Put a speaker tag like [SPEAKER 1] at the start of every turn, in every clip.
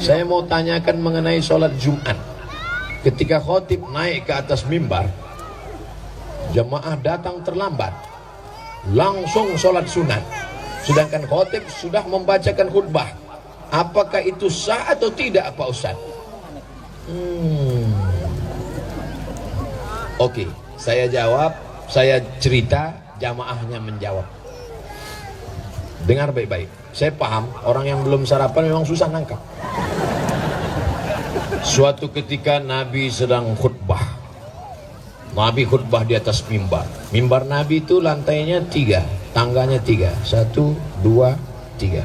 [SPEAKER 1] Saya mau tanyakan mengenai sholat Jumat. Ketika khotib naik ke atas mimbar, jemaah datang terlambat, langsung sholat sunat, sedangkan khotib sudah membacakan khutbah. Apakah itu sah atau tidak Pak Ustaz? Oke, saya jawab, saya cerita, jamaahnya menjawab. Dengar baik-baik, saya paham orang yang belum sarapan memang susah nangkap. Suatu ketika Nabi sedang khutbah. Nabi khutbah di atas mimbar. Mimbar Nabi itu lantainya 3, tangganya 3. 1, 2, 3.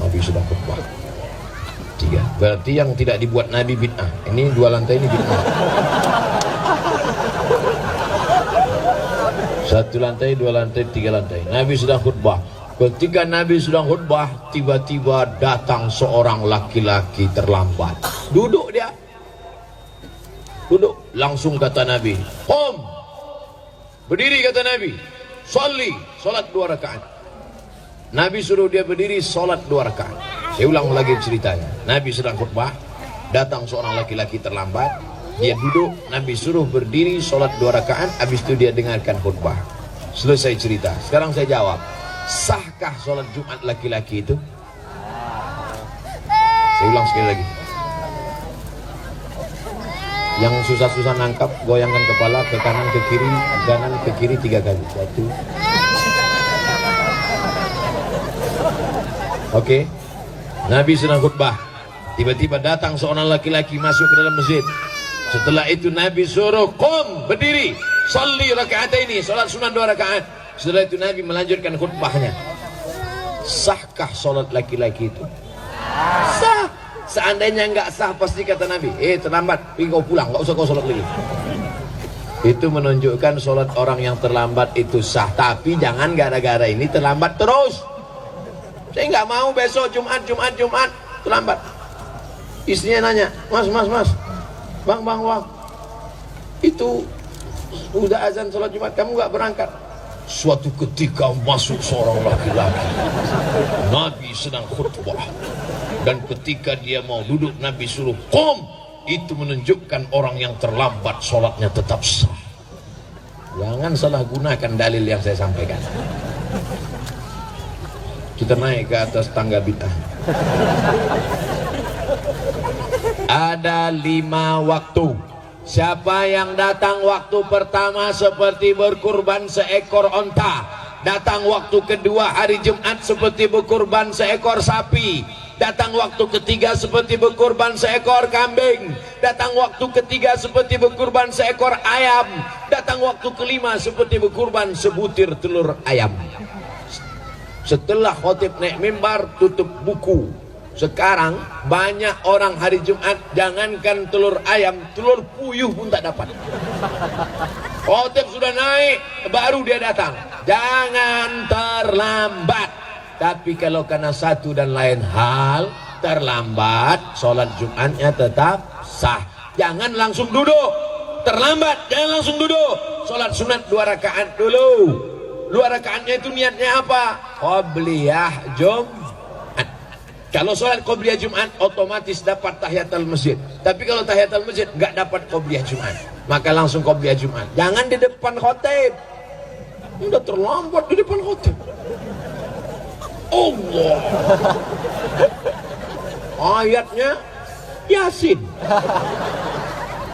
[SPEAKER 1] Nabi sedang khutbah 3. Berarti yang tidak dibuat Nabi bid'ah. Ini 2 lantai ini bid'ah. 1 lantai, 2 lantai, 3 lantai. Nabi sedang khutbah. Ketika Nabi sedang khutbah, tiba-tiba datang seorang laki-laki terlambat. Duduk dia. Duduk. Langsung kata Nabi, "Qum." Berdiri kata Nabi. "Sholli." Salat 2 rakaat. Nabi suruh dia berdiri, salat 2 rakaat. Saya ulang lagi ceritanya. Nabi sedang khutbah, datang seorang laki-laki terlambat. Dia duduk, Nabi suruh berdiri, salat 2 rakaat. Habis itu dia dengarkan khutbah. Selesai cerita. Sekarang saya jawab, sahkah sholat Jumat laki-laki itu? Saya ulang sekali lagi. Yang susah-susah nangkap, goyangkan kepala ke kanan ke kiri 3 kali. 1. Oke. Nabi sedang khutbah. Tiba-tiba datang seorang laki-laki masuk ke dalam masjid. Setelah itu Nabi suruh, "Qum," berdiri, "Sholli rakaataini," salat sunat 2 rakaat. Setelah itu Nabi melanjutkan khutbahnya. Sahkah sholat laki-laki itu? Sah. Seandainya enggak sah, pasti kata Nabi, terlambat, pergi kau pulang, enggak usah kau sholat lagi. Itu menunjukkan sholat orang yang terlambat itu sah. Tapi jangan gara-gara ini terlambat terus. Saya enggak mau besok Jumat terlambat. Istrinya nanya, Mas, Bang, itu udah azan sholat Jumat, kamu enggak berangkat? Suatu ketika masuk seorang laki-laki. Nabi sedang khutbah, dan ketika dia mau duduk Nabi suruh qum. Itu menunjukkan orang yang terlambat sholatnya tetap sah. Jangan salah gunakan dalil yang saya sampaikan. Kita naik ke atas tangga bid'ah. Ada 5 waktu. Siapa yang datang waktu pertama seperti berkurban seekor onta, datang waktu kedua hari Jumat seperti berkurban seekor sapi, datang waktu ketiga seperti berkurban seekor kambing, datang waktu ketiga seperti berkurban seekor ayam, datang waktu kelima seperti berkurban sebutir telur ayam. Setelah khotib naik mimbar, tutup buku. Sekarang banyak orang hari Jumat, jangankan telur ayam, telur puyuh pun tak dapat. Khotib sudah naik, baru dia datang. Jangan terlambat. Tapi kalau karena satu dan lain hal terlambat, sholat Jumatnya tetap sah. Jangan langsung duduk. Terlambat, jangan langsung duduk. Sholat sunat 2 rakaat dulu. 2 rakaatnya itu niatnya apa? Qobliyah Jumat. Kalau sholat qobliyah Jumat otomatis dapat tahiyatul masjid. Tapi kalau tahiyatul masjid nggak dapat qobliyah Jumat, maka langsung qobliyah Jumat. Jangan di depan khotib. Udah terlambat di depan khotib. Allah. Ayatnya Yasin.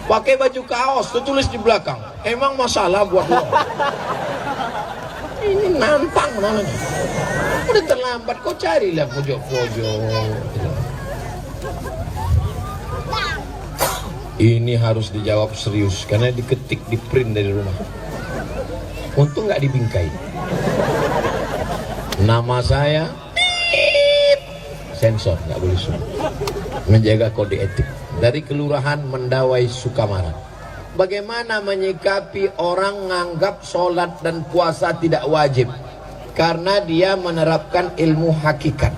[SPEAKER 1] Pakai baju kaos, tertulis di belakang. Emang masalah buat lo? Ini nantang namanya. Udah terlambat, kau carilah pojok-pojok. Ini harus dijawab serius karena diketik, di print dari rumah. Untung nggak dibingkai. Nama saya sensor, nggak boleh sebut. Menjaga kode etik. Dari Kelurahan Mendawai, Sukamara. Bagaimana menyikapi orang menganggap sholat dan puasa tidak wajib karena dia menerapkan ilmu hakikat?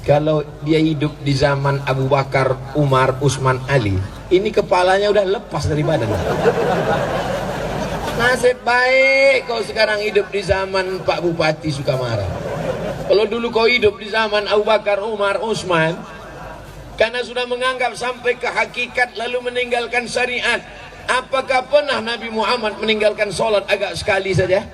[SPEAKER 1] Kalau dia hidup di zaman Abu Bakar, Umar, Utsman, Ali, ini kepalanya udah lepas dari badan. Nasib baik kau sekarang hidup di zaman Pak Bupati Sukamara. Kalau dulu kau hidup di zaman Abu Bakar, Umar, Utsman, karena sudah menganggap sampai ke hakikat lalu meninggalkan syariat. Apakah pernah Nabi Muhammad meninggalkan sholat agak sekali saja?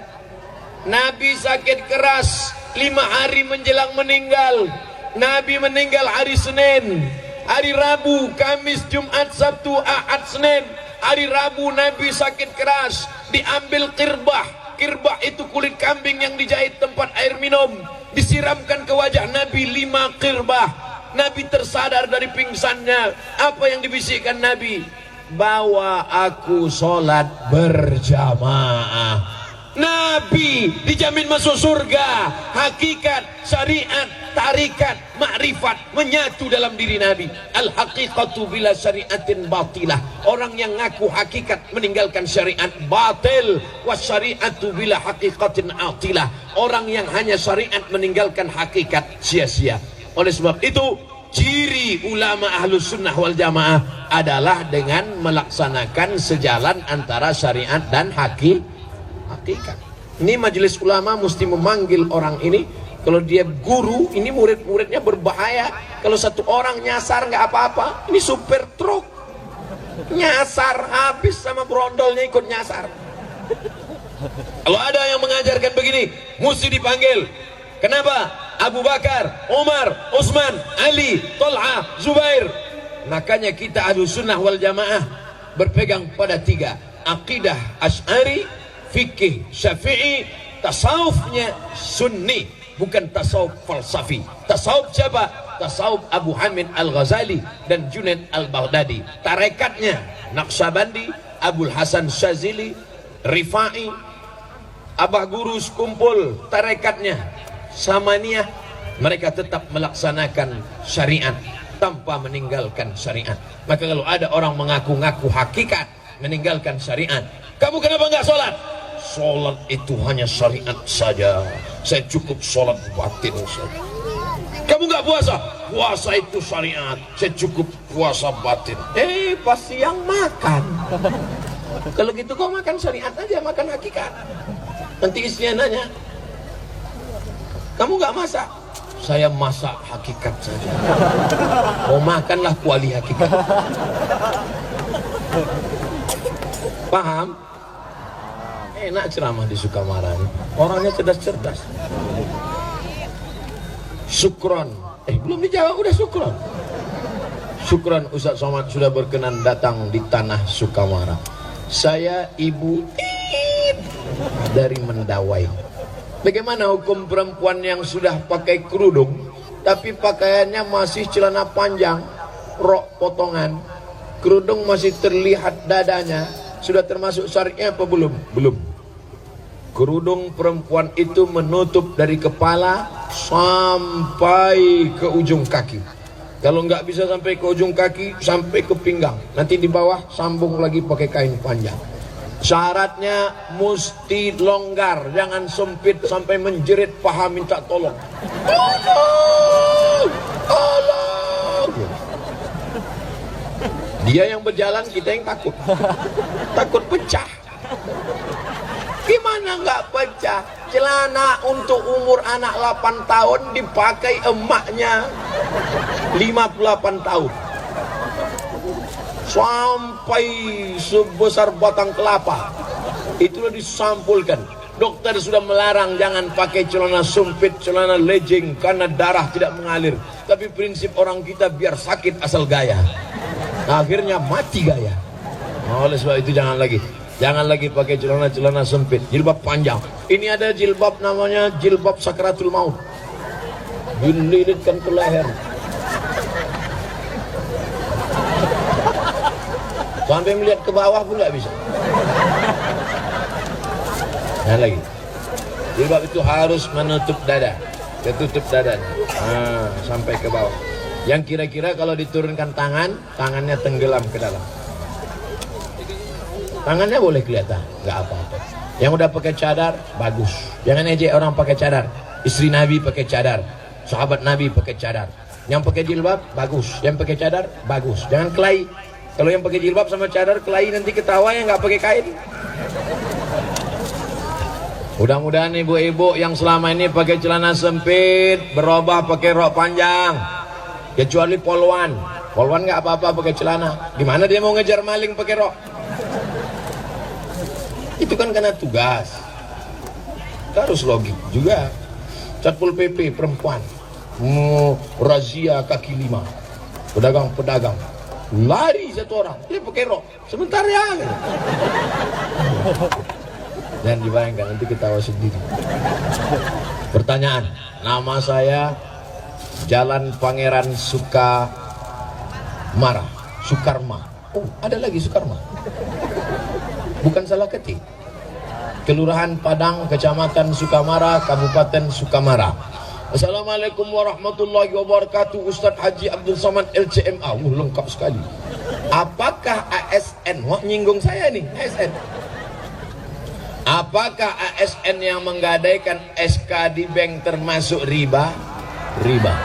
[SPEAKER 1] Nabi sakit keras 5 hari menjelang meninggal. Nabi meninggal hari Senin, hari Rabu, Kamis, Jumat, Sabtu, Ahad, Senin. Hari Rabu Nabi sakit keras, diambil kirbah. Kirbah itu kulit kambing yang dijahit tempat air minum, disiramkan ke wajah Nabi 5 kirbah. Nabi tersadar dari pingsannya. Apa yang dibisikkan Nabi? Bawa aku sholat berjamaah. Nabi dijamin masuk surga. Hakikat, syariat, tarikat, makrifat menyatu dalam diri Nabi. Al-haqiqatu bila syariatin batilah. Orang yang ngaku hakikat meninggalkan syariat batil. Wasyariatu bila haqiqatin atilah. Orang yang hanya syariat meninggalkan hakikat sia-sia. Oleh sebab itu, ciri ulama ahlus sunnah wal jamaah adalah dengan melaksanakan sejalan antara syariat dan hakikat. Ini majelis ulama mesti memanggil orang ini. Kalau dia guru, ini murid-muridnya berbahaya. Kalau satu orang nyasar nggak apa-apa, ini supir truk nyasar, habis sama brondolnya ikut nyasar. Kalau ada yang mengajarkan begini, mesti dipanggil. Kenapa? Abu Bakar, Umar, Utsman, Ali, Thal'ah, Zubair. Makanya kita Ahlus Sunnah wal Jamaah berpegang pada 3: akidah Asy'ari, fikih Syafi'i, tasawufnya Sunni, bukan tasawuf falsafi. Tasawuf siapa? Tasawuf Abu Hamid Al-Ghazali dan Junaid Al-Baghdadi. Tarekatnya Naqsyabandi, Abul Hasan Syazili, Rifai, Abah Guru kumpul tarekatnya Samaniyah. Mereka tetap melaksanakan syariat tanpa meninggalkan syariat. Maka kalau ada orang mengaku-ngaku hakikat meninggalkan syariat, kamu kenapa nggak sholat? Sholat itu hanya syariat saja, saya cukup sholat batin saja. Kamu nggak puasa? Puasa itu syariat, saya cukup puasa batin. Pas siang makan. Kalau gitu kau makan syariat aja, makan hakikat. Nanti istrinya nanya, kamu nggak masak? Saya masak hakikat saja. Mau makanlah kuali hakikat. Paham? Enak ceramah di Sukamara ini. Orangnya cerdas-cerdas. Syukron. Belum dijawab udah syukron. Syukron Ustaz Somad sudah berkenan datang di tanah Sukamara. Saya Ibu dari Mendawai. Bagaimana hukum perempuan yang sudah pakai kerudung tapi pakaiannya masih celana panjang, rok potongan, kerudung masih terlihat dadanya, sudah termasuk syariatnya apa belum? Belum. Kerudung perempuan itu menutup dari kepala sampai ke ujung kaki. Kalau nggak bisa sampai ke ujung kaki, sampai ke pinggang. Nanti di bawah sambung lagi pakai kain panjang. Syaratnya mesti longgar, jangan sempit sampai menjerit paha minta tolong. Tolong, tolong. Dia yang berjalan, kita yang takut. Takut pecah. Gimana nggak pecah? Celana untuk umur anak 8 tahun dipakai emaknya 58 tahun. Sampai sebesar batang kelapa. Itulah disampulkan. Dokter sudah melarang jangan pakai celana sempit, celana legging karena darah tidak mengalir. Tapi prinsip orang kita biar sakit asal gaya. Nah, akhirnya mati gaya. Oleh sebab itu jangan lagi pakai celana-celana sempit, jilbab panjang. Ini ada jilbab namanya jilbab sakratul maut. Dililitkan ke leher. Sampai melihat ke bawah pun nggak bisa. Nah lagi, jilbab itu harus menutup dada, ketutup dada, sampai ke bawah. Yang kira-kira kalau diturunkan tangannya tenggelam ke dalam. Tangannya boleh kelihatan, nggak apa-apa. Yang udah pakai cadar, bagus. Jangan ejek orang pakai cadar. Istri Nabi pakai cadar, sahabat Nabi pakai cadar. Yang pakai jilbab, bagus. Yang pakai cadar, bagus. Jangan kelahi. Kalau yang pakai jilbab sama cadar kelahi nanti ketawa yang nggak pakai kain. Mudah-mudahan ibu-ibu yang selama ini pakai celana sempit berubah pakai rok panjang. Kecuali polwan. Polwan nggak apa-apa pakai celana. Gimana dia mau ngejar maling pakai rok? Itu kan karena tugas. Harus logik juga. Satpol PP perempuan razia kaki lima, pedagang-pedagang lari satu orang, dia pakai rok sebentar ya. Jangan dibayangkan, nanti ketawa sendiri. Pertanyaan, nama saya Jalan Pangeran Sukamara, Sukarma. Oh, ada lagi Sukarma, bukan salah ketik. Kelurahan Padang, Kecamatan Sukamara, Kabupaten Sukamara. Assalamualaikum warahmatullahi wabarakatuh. Ustadz Haji Abdul Somad LCMA. Lengkap sekali. Apakah ASN? Wah, nyinggung saya nih, ASN. Apakah ASN yang menggadaikan SK di bank termasuk riba? Riba.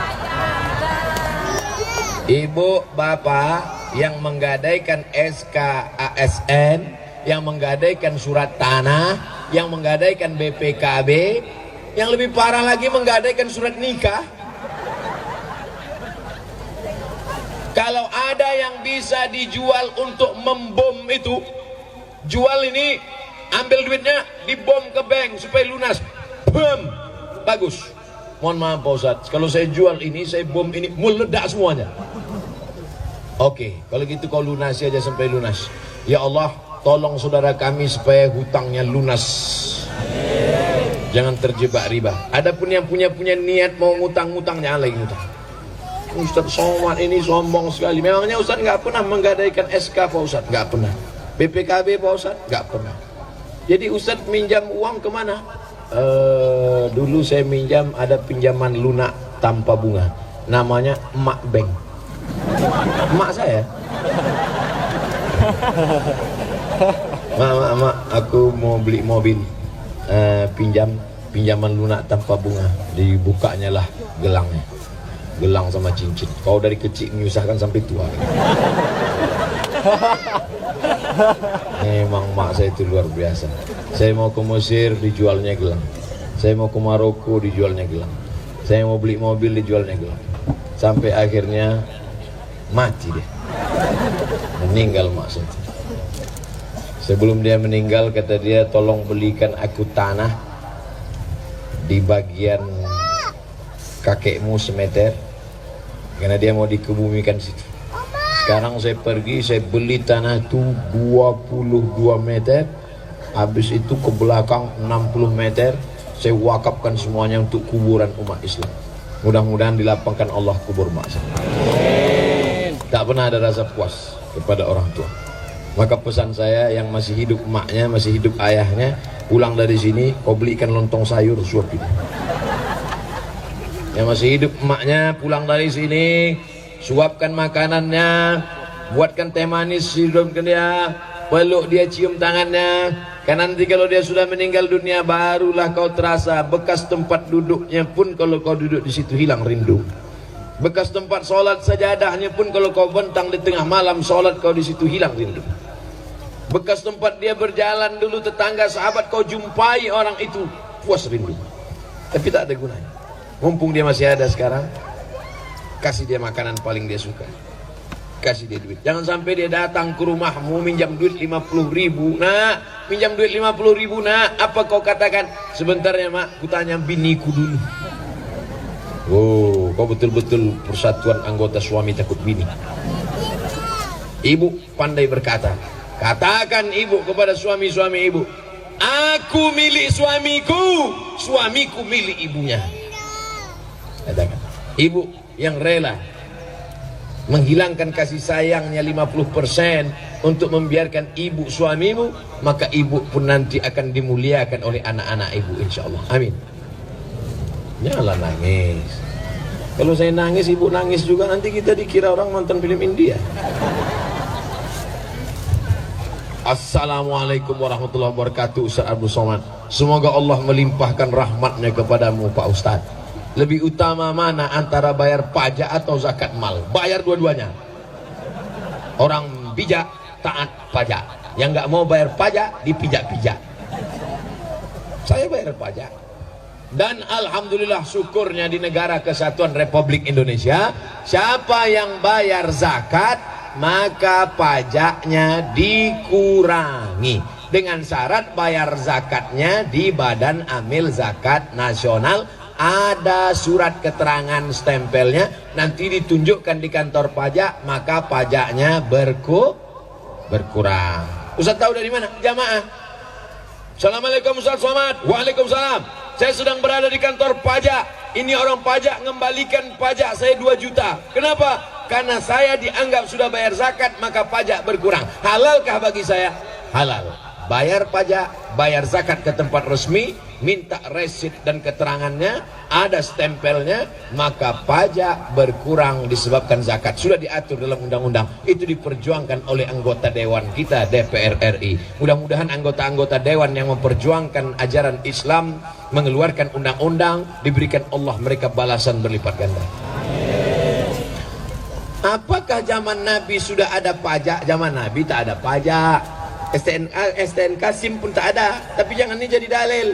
[SPEAKER 1] Ibu, bapak yang menggadaikan SK ASN, yang menggadaikan surat tanah, yang menggadaikan BPKB, yang lebih parah lagi menggadaikan surat nikah. Kalau ada yang bisa dijual untuk membom itu, jual ini, ambil duitnya, dibom ke bank supaya lunas. Bom, bagus. Mohon maaf Pak Ustadz, kalau saya jual ini, saya bom ini, meledak semuanya. Oke, kalau gitu kau lunasi aja sampai lunas. Ya Allah, tolong saudara kami supaya hutangnya lunas. Jangan terjebak riba. Adapun yang punya niat mau ngutang-ngutang, jangan lagi ngutang. Ustadz Somad ini sombong sekali. Memangnya Ustadz nggak pernah menggadaikan SK Pak Ustadz? Nggak pernah. BPKB Pak Ustadz? Nggak pernah. Jadi Ustadz minjam uang kemana? Dulu saya minjam, ada pinjaman lunak tanpa bunga. Namanya Emak Bank. Emak saya. Mak, aku mau beli mobil, pinjaman lunak tanpa bunga. Dibukanya lah gelangnya, gelang sama cincin. Kau dari kecil menyusahkan sampai tua. Memang mak saya itu luar biasa. Saya mau ke Mesir, dijualnya gelang. Saya mau ke Maroko, dijualnya gelang. Saya mau beli mobil, dijualnya gelang. Sampai akhirnya mati dia, meninggal mak saya. Sebelum dia meninggal, kata dia, tolong belikan aku tanah di bagian kakekmu semeter, karena dia mau dikebumikan situ. Sekarang saya pergi, saya beli tanah itu 22 meter, habis itu ke belakang 60 meter, saya wakafkan semuanya untuk kuburan umat Islam. Mudah-mudahan dilapangkan Allah kubur mak saya. Tak pernah ada rasa puas kepada orang tua. Maka pesan saya, yang masih hidup emaknya, masih hidup ayahnya, pulang dari sini kau belikan lontong sayur suapin. Yang masih hidup emaknya, pulang dari sini suapkan makanannya, buatkan teh manis, hidupkan dia, peluk dia, cium tangannya. Karena nanti kalau dia sudah meninggal dunia, barulah kau terasa bekas tempat duduknya pun, kalau kau duduk di situ hilang rindu. Bekas tempat sholat sajadahnya pun, kalau kau bentang di tengah malam sholat, kau di situ hilang rindu. Bekas tempat dia berjalan dulu, tetangga sahabat kau jumpai orang itu, puas rindu. Tapi tak ada gunanya. Mumpung dia masih ada sekarang, kasih dia makanan paling dia suka, kasih dia duit. Jangan sampai dia datang ke rumahmu minjam duit 50.000. Nah, minjam duit 50.000, nah, apa kau katakan? Sebentar ya mak, kutanya biniku dulu. Oh, kau betul-betul persatuan anggota suami takut bini. Ibu pandai berkata, katakan ibu kepada suami-suami ibu, aku milik suamiku, suamiku milik ibunya. Katakan, ibu yang rela menghilangkan kasih sayangnya 50% untuk membiarkan ibu suamimu, maka ibu pun nanti akan dimuliakan oleh anak-anak ibu, insyaallah. Amin. Janganlah nangis. Kalau saya nangis, ibu nangis juga, nanti kita dikira orang nonton film India. Assalamualaikum warahmatullahi wabarakatuh. Ustaz Abdul Somad, semoga Allah melimpahkan rahmatnya kepadamu Pak Ustaz. Lebih utama mana antara bayar pajak atau zakat mal? Bayar dua-duanya. Orang bijak taat pajak, yang nggak mau bayar pajak dipijak-pijak. Saya bayar pajak. Dan alhamdulillah syukurnya di negara kesatuan Republik Indonesia, siapa yang bayar zakat maka pajaknya dikurangi, dengan syarat bayar zakatnya di Badan Amil Zakat Nasional. Ada surat keterangan stempelnya, nanti ditunjukkan di kantor pajak, maka pajaknya berkurang. Ustaz tahu dari mana? Jamaah. Assalamualaikum Ustaz Somad. Waalaikumsalam. Saya sedang berada di kantor pajak. Ini orang pajak mengembalikan pajak saya 2 juta. Kenapa? Karena saya dianggap sudah bayar zakat, maka pajak berkurang. Halalkah bagi saya? Halal. Bayar pajak, bayar zakat ke tempat resmi, minta resit dan keterangannya, ada stempelnya, maka pajak berkurang disebabkan zakat. Sudah diatur dalam undang-undang. Itu diperjuangkan oleh anggota dewan kita DPR RI. Mudah-mudahan anggota-anggota dewan yang memperjuangkan ajaran Islam, mengeluarkan undang-undang, diberikan Allah mereka balasan berlipat ganda. Apakah zaman Nabi sudah ada pajak? Zaman Nabi tak ada pajak. STNK, SIM pun tak ada. Tapi jangan ini jadi dalil.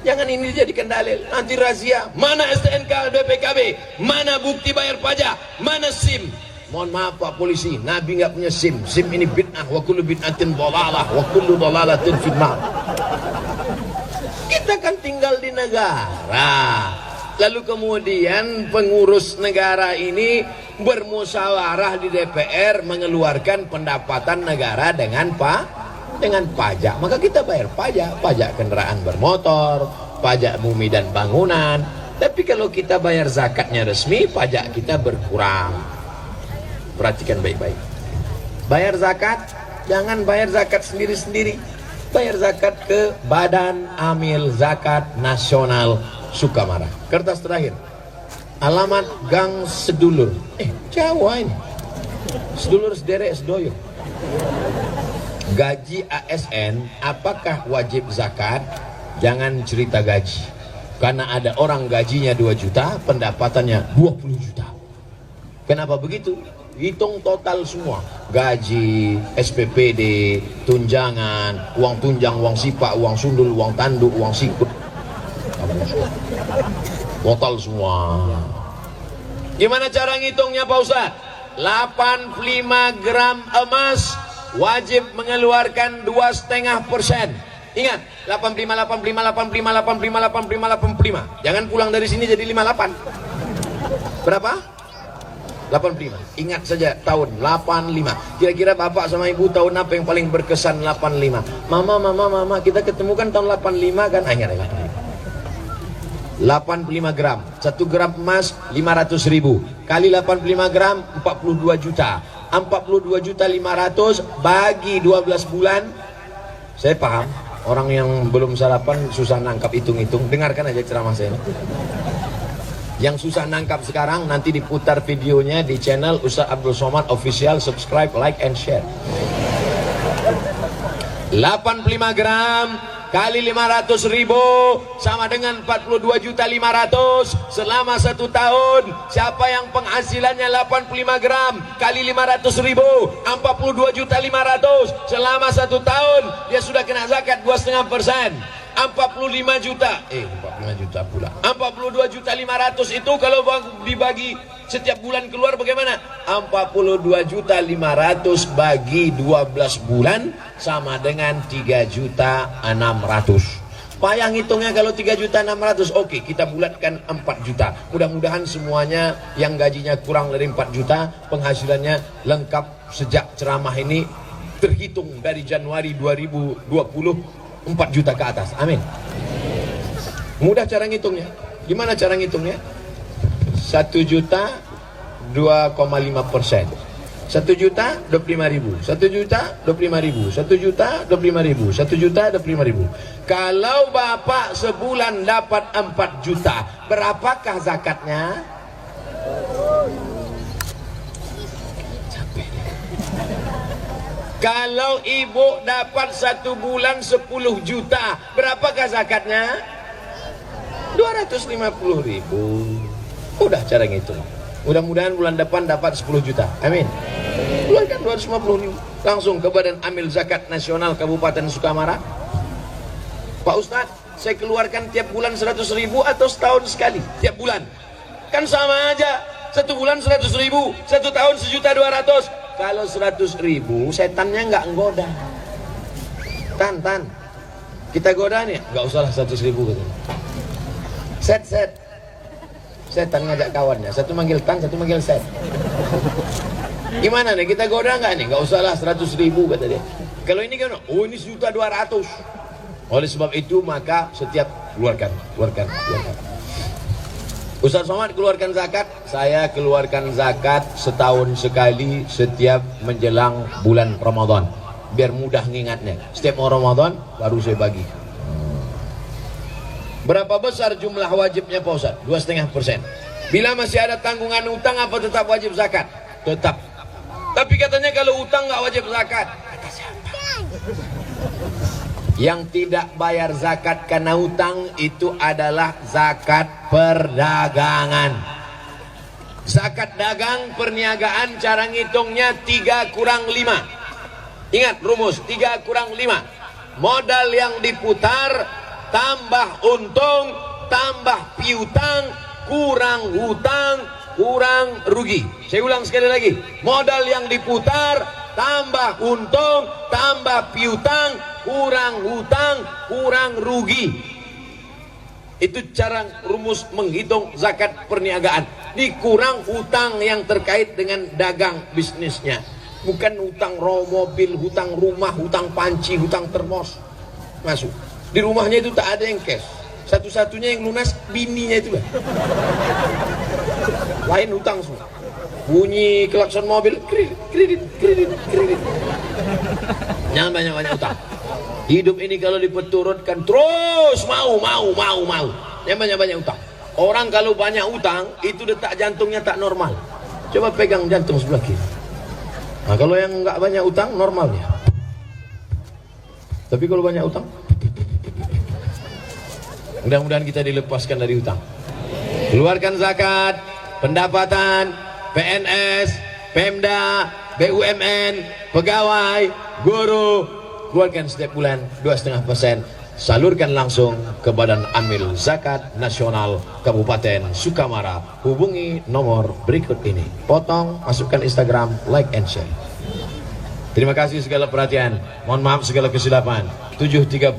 [SPEAKER 1] Jangan ini dijadikan dalil. Nanti razia. Mana STNK BPKB? Mana bukti bayar pajak? Mana SIM? Mohon maaf Pak Polisi, Nabi nggak punya SIM. SIM ini bid'ah. Wa kullu bid'atin dhalalah. Wa kullu dhalalatin finnar. Kita kan tinggal di negara. Lalu kemudian pengurus negara ini bermusyawarah di DPR mengeluarkan pendapatan negara dengan pajak. Maka kita bayar pajak kendaraan bermotor, pajak bumi dan bangunan. Tapi kalau kita bayar zakatnya resmi, pajak kita berkurang. Perhatikan baik-baik. Bayar zakat, jangan bayar zakat sendiri-sendiri. Bayar zakat ke Badan Amil Zakat Nasional Sukamara. Kertas terakhir. Alamat Gang Sedulur. Jawa ini. Sedulur sederek sedoyo. Gaji ASN apakah wajib zakat? Jangan cerita gaji. Karena ada orang gajinya 2 juta, pendapatannya 20 juta. Kenapa begitu? Hitung total semua. Gaji, SPPD, tunjangan, uang tunjang, uang sipak, uang sundul, uang tanduk, uang sikut. Total semua. Gimana cara ngitungnya Pak Ustaz? 85 gram emas wajib mengeluarkan 2,5%. Ingat, 85, 85, 85, 85, 85, 85. Jangan pulang dari sini jadi 58. Berapa? 85. Ingat saja tahun 85. Kira-kira Bapak sama Ibu tahun apa yang paling berkesan 85? Mama, kita ketemu kan tahun 85 kan? Ingat 85 gram. 1 gram emas 500.000 kali 85 gram 42 juta. 42 juta 500 bagi 12 bulan. Saya paham orang yang belum sarapan susah nangkap hitung-hitung. Dengarkan aja ceramah saya ini. Yang susah nangkap sekarang nanti diputar videonya di channel Ustaz Abdul Somad Official. Subscribe, like, and share. 85 gram kali 500.000 sama dengan 42.500.000 selama 1 tahun. Siapa yang penghasilannya 85 gram kali 500.000 42.500.000 selama 1 tahun, dia sudah kena zakat 2,5%. 45 juta 45 juta pula 42.500.000 itu kalau dibagi setiap bulan keluar bagaimana? 42.500.000 bagi 12 bulan sama dengan 3.600.000. Payah ngitungnya kalau 3.600.000. Oke, kita bulatkan 4 juta. Mudah-mudahan semuanya yang gajinya kurang dari 4 juta penghasilannya lengkap sejak ceramah ini terhitung dari Januari 2020 4 juta ke atas. Amin. Mudah cara ngitungnya. Gimana cara ngitungnya? 1 juta 2,5%. 1 juta 25.000. 1 juta 25.000. 1 juta 25.000. 1 juta 25.000. Kalau Bapak sebulan dapat 4 juta, berapakah zakatnya? Kalau ibu dapat 1 bulan 10 juta, berapakah zakatnya? 250.000. Udah cara ngitung. Mudah-mudahan bulan depan dapat 10 juta. Amin. Keluarkan 250.000 langsung ke Badan Amil Zakat Nasional Kabupaten Sukamara. Pak Ustadz, saya keluarkan tiap bulan 100.000 atau setahun sekali tiap bulan? Kan sama aja, 1 bulan 100.000, 1 tahun 1.200.000. Kalau 100.000 setannya nggak nggoda. Tan kita goda nih, nggak usahlah 100.000 gitu. Set setan ngajak kawannya, satu manggil Tan, satu manggil Set. Gimana nih, kita goda nggak nih? Nggak usahlah 100.000 kata dia. Kalau ini kan, oh ini 1.200.000. Oleh sebab itu maka setiap keluarkan. Ustaz Somad keluarkan zakat, saya keluarkan zakat setahun sekali setiap menjelang bulan Ramadan. Biar mudah ngingatnya. Setiap mau Ramadan baru saya bagi. Berapa besar jumlah wajibnya Pak Ustaz? 2,5%. Bila masih ada tanggungan utang apa tetap wajib zakat? Tetap. Tapi katanya kalau utang nggak wajib zakat. Kata siapa? Yang tidak bayar zakat karena utang itu adalah zakat perdagangan. Zakat dagang perniagaan cara ngitungnya 3 kurang 5. Ingat rumus 3 kurang 5. Modal yang diputar tambah untung, tambah piutang, kurang hutang, kurang rugi. Saya ulang sekali lagi. Modal yang diputar, tambah untung, tambah piutang, kurang hutang, kurang rugi. Itu cara rumus menghitung zakat perniagaan. Dikurang hutang yang terkait dengan dagang bisnisnya. Bukan hutang mobil, hutang rumah, hutang panci, hutang termos. Masuk. Di rumahnya itu tak ada yang cash. Satu-satunya yang lunas bininya itu. Lain hutang semua. Bunyi klakson mobil, kredit. Jangan banyak-banyak hutang. Hidup ini kalau diperturutkan terus mau. Jangan banyak-banyak hutang. Orang kalau banyak hutang itu detak jantungnya tak normal. Coba pegang jantung sebelah kiri. Nah, kalau yang nggak banyak hutang normal dia. Tapi kalau banyak hutang, mudah-mudahan kita dilepaskan dari hutang. Keluarkan zakat, pendapatan, PNS, Pemda, BUMN, pegawai, guru, keluarkan setiap bulan 2,5%. Salurkan langsung ke Badan Amil Zakat Nasional Kabupaten Sukamara. Hubungi nomor berikut ini. Potong, masukkan Instagram, like and share. Terima kasih segala perhatian. Mohon maaf segala kesilapan. 7.30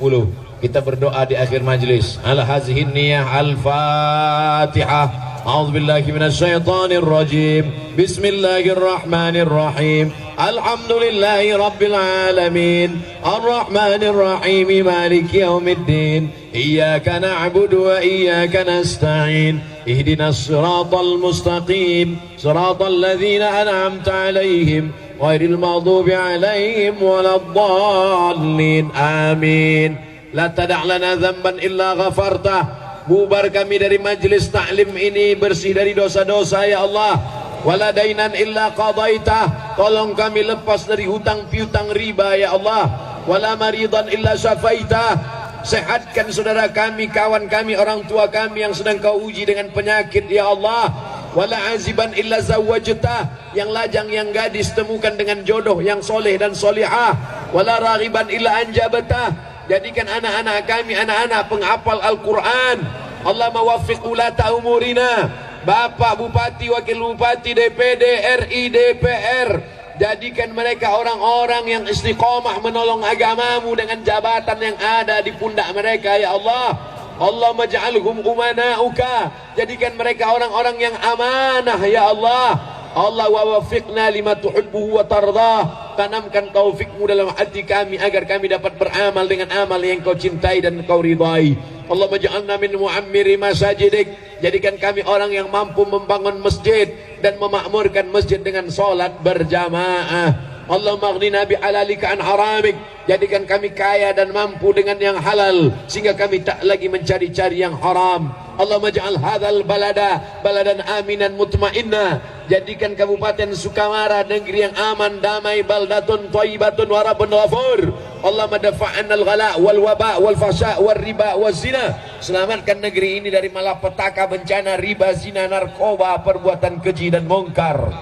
[SPEAKER 1] kita berdoa di akhir majlis. Ala hazihin niyah al-Fatihah. A'udzu billahi minasyaitonir rajim. Bismillahirrahmanirrahim. Alhamdulillahi rabbil alamin. Arrahmanir rahim. Maliki yaumiddin. Iyyaka na'budu wa iyyaka nasta'in. Ihdinas siratal mustaqim. Siratal ladzina an'amta 'alaihim ghairil maghdubi 'alaihim waladdallin. Amin. La tada' lana dzamban illa ghafartah. Bubar kami dari majlis taklim ini, bersih dari dosa-dosa ya Allah. Wala dainan illa qadaitah. Tolong kami lepas dari hutang piutang riba ya Allah. Wala maridan illa syafaitah. Sehatkan saudara kami, kawan kami, orang tua kami yang sedang kau uji dengan penyakit ya Allah. Wala aziban illa zawwajtah. Yang lajang yang gadis temukan dengan jodoh yang soleh dan solihah. Wala raghiban illa anjabatah. Jadikan anak-anak kami anak-anak penghafal Al-Quran. Allah mawaffiq ulata umurina. Bapak Bupati, Wakil Bupati, DPD, RI, DPR, jadikan mereka orang-orang yang istiqomah menolong agamamu dengan jabatan yang ada di pundak mereka ya Allah. Allah maj'alhum umana'uka. Jadikan mereka orang-orang yang amanah ya Allah. Allah wawafiqna lima tuhibbuhu wa tardah. Tanamkan taufikmu dalam hati kami agar kami dapat beramal dengan amal yang kau cintai dan kau ridai. Allah maj'alna min mu'ammiri masajidik. Jadikan kami orang yang mampu membangun masjid dan memakmurkan masjid dengan salat berjamaah. Allah maghnina bihalalika an haramik. Jadikan kami kaya dan mampu dengan yang halal sehingga kami tak lagi mencari-cari yang haram. Allah maj'al hadzal balada baladan aminan mutmainnah. Jadikan Kabupaten Sukamara negeri yang aman, damai, baldatun thayyibatun wa rabbun ghafur. Allah madafa'an al-ghala wal waba wal fahsya wal riba wal zina. Selamatkan negeri ini dari malapetaka, bencana, riba, zina, narkoba, perbuatan keji dan mungkar.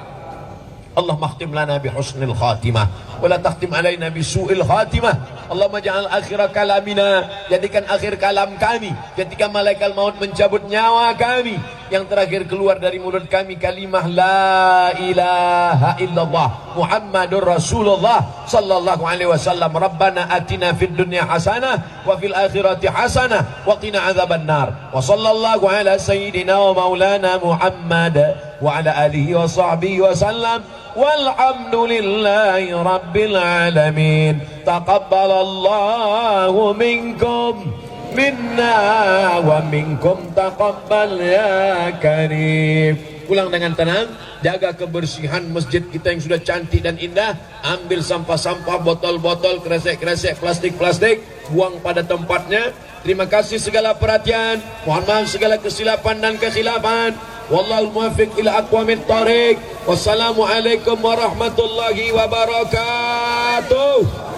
[SPEAKER 1] Allah mahtim lana bi husnil khatimah wa la tahtim alaina bi su'il khatimah. Allahumma ja'al akhir kalamina, jadikan akhir kalam kami ketika malaikat maut mencabut nyawa kami, yang terakhir keluar dari mulut kami kalimah la ilaha illallah Muhammadur Rasulullah sallallahu alaihi wasallam. Rabbana atina fid dunya hasanah wa fil akhirati hasanah wa qina adzabannar. Wa sallallahu ala sayyidina wa maulana Muhammad wa ala alihi wa sahbihi wa sallam. Walhamdulillahi rabbil alamin. Taqabbalallahu minkum minna wa minkum taqabbal ya karim. Pulang dengan tenang, jaga kebersihan masjid kita yang sudah cantik dan indah. Ambil sampah-sampah, botol-botol, kresek-kresek, plastik-plastik, buang pada tempatnya. Terima kasih segala perhatian, mohon maaf segala kesilapan dan kekhilafan. Wallahul muwaffiq ila aqwamit thoriq. Wassalamualaikum warahmatullahi wabarakatuh.